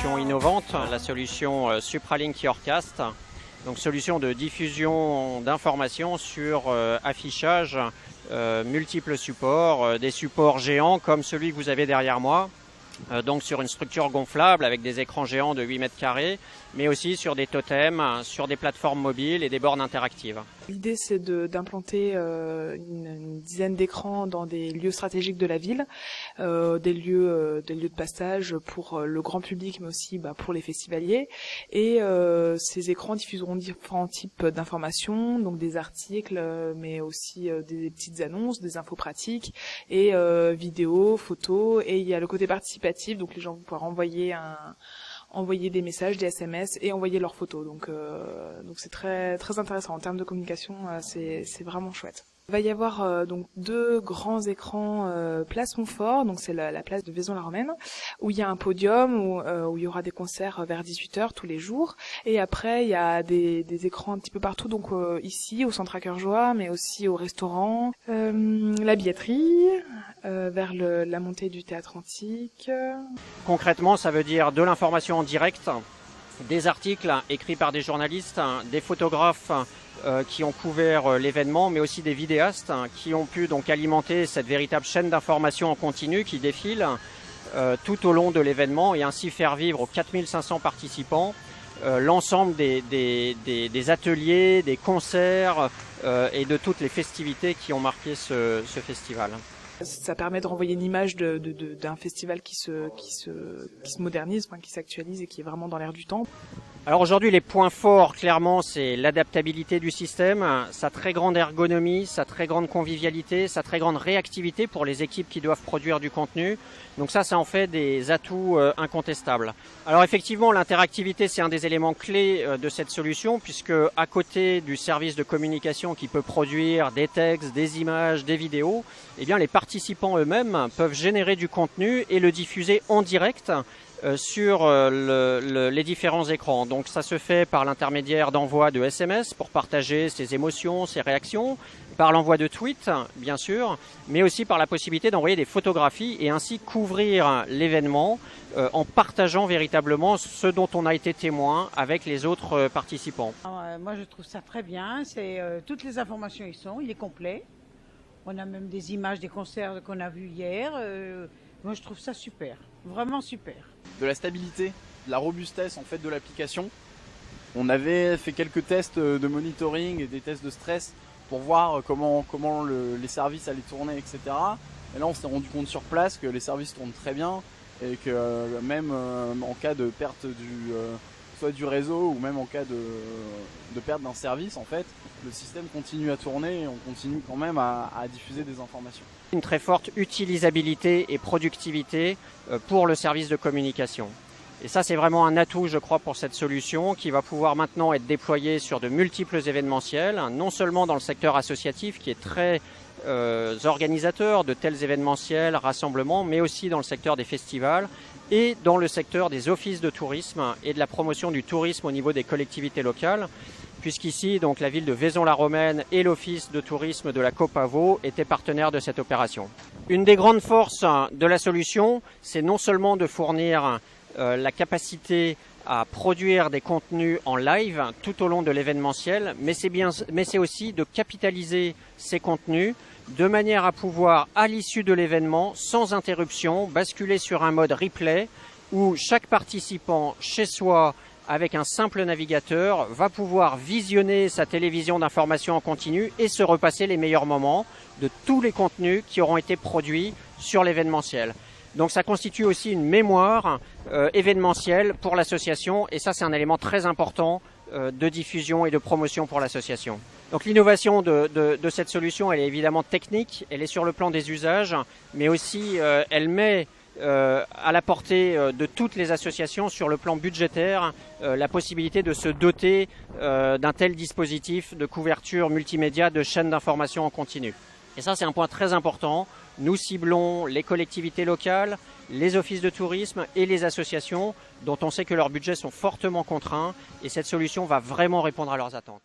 solution innovante, la solution Supralink Yourcast. Donc solution de diffusion d'informations sur affichage multiples supports, des supports géants comme celui que vous avez derrière moi. Donc sur une structure gonflable avec des écrans géants de 8 mètres carrés, mais aussi sur des totems, sur des plateformes mobiles et des bornes interactives. L'idée, c'est d'implanter une dizaine d'écrans dans des lieux stratégiques de la ville, des lieux de passage pour le grand public, mais aussi pour les festivaliers. Et ces écrans diffuseront différents types d'informations, donc des articles, mais aussi des petites annonces, des infos pratiques, et vidéos, photos. Et il y a le côté participatif, donc les gens vont pouvoir envoyer des messages, des SMS et envoyer leurs photos. Donc c'est très très intéressant en termes de communication, c'est vraiment chouette. Il va y avoir donc 2 grands écrans place Montfort, donc c'est la place de Vaison-la-Romaine, où il y a un podium où il y aura des concerts vers 18h tous les jours. Et après il y a des écrans un petit peu partout, donc ici au centre Accueil-Joie, mais aussi au restaurant, la billetterie, vers la montée du théâtre antique. Concrètement, ça veut dire de l'information en direct, des articles écrits par des journalistes, des photographes qui ont couvert l'événement, mais aussi des vidéastes qui ont pu donc alimenter cette véritable chaîne d'information en continu qui défile tout au long de l'événement et ainsi faire vivre aux 4500 participants l'ensemble des ateliers, des concerts et de toutes les festivités qui ont marqué ce festival. Ça permet de renvoyer une image d'un festival qui se modernise, qui s'actualise et qui est vraiment dans l'air du temps. Alors aujourd'hui, les points forts, clairement, c'est l'adaptabilité du système, sa très grande ergonomie, sa très grande convivialité, sa très grande réactivité pour les équipes qui doivent produire du contenu. Donc ça en fait des atouts incontestables. Alors effectivement, l'interactivité, c'est un des éléments clés de cette solution, puisque à côté du service de communication qui peut produire des textes, des images, des vidéos, eh bien les participants eux-mêmes peuvent générer du contenu et le diffuser en direct sur les différents écrans. Donc ça se fait par l'intermédiaire d'envoi de SMS pour partager ses émotions, ses réactions, par l'envoi de tweets bien sûr, mais aussi par la possibilité d'envoyer des photographies et ainsi couvrir l'événement en partageant véritablement ce dont on a été témoin avec les autres participants. Alors, moi je trouve ça très bien, toutes les informations il est complet. On a même des images des concerts qu'on a vus hier. Moi je trouve ça super, vraiment super. De la stabilité, de la robustesse en fait de l'application. On avait fait quelques tests de monitoring et des tests de stress pour voir comment les services allaient tourner, etc. Et là on s'est rendu compte sur place que les services tournent très bien et que même en cas de perte soit du réseau ou même en cas de perte d'un service, en fait, le système continue à tourner et on continue quand même à diffuser des informations. Une très forte utilisabilité et productivité pour le service de communication. Et ça, c'est vraiment un atout, je crois, pour cette solution qui va pouvoir maintenant être déployée sur de multiples événementiels, non seulement dans le secteur associatif qui est très organisateur de tels événementiels, rassemblements, mais aussi dans le secteur des festivals et dans le secteur des offices de tourisme et de la promotion du tourisme au niveau des collectivités locales, puisqu'ici, donc, la ville de Vaison-la-Romaine et l'office de tourisme de la Copavo étaient partenaires de cette opération. Une des grandes forces de la solution, c'est non seulement de fournir la capacité à produire des contenus en live tout au long de l'événementiel, mais c'est aussi de capitaliser ces contenus de manière à pouvoir, à l'issue de l'événement, sans interruption, basculer sur un mode replay où chaque participant chez soi, avec un simple navigateur, va pouvoir visionner sa télévision d'information en continu et se repasser les meilleurs moments de tous les contenus qui auront été produits sur l'événementiel. Donc ça constitue aussi une mémoire événementielle pour l'association et ça c'est un élément très important de diffusion et de promotion pour l'association. Donc l'innovation de cette solution, elle est évidemment technique, elle est sur le plan des usages, mais aussi elle met à la portée de toutes les associations sur le plan budgétaire la possibilité de se doter d'un tel dispositif de couverture multimédia de chaînes d'information en continu. Et ça c'est un point très important. Nous ciblons les collectivités locales, les offices de tourisme et les associations dont on sait que leurs budgets sont fortement contraints et cette solution va vraiment répondre à leurs attentes.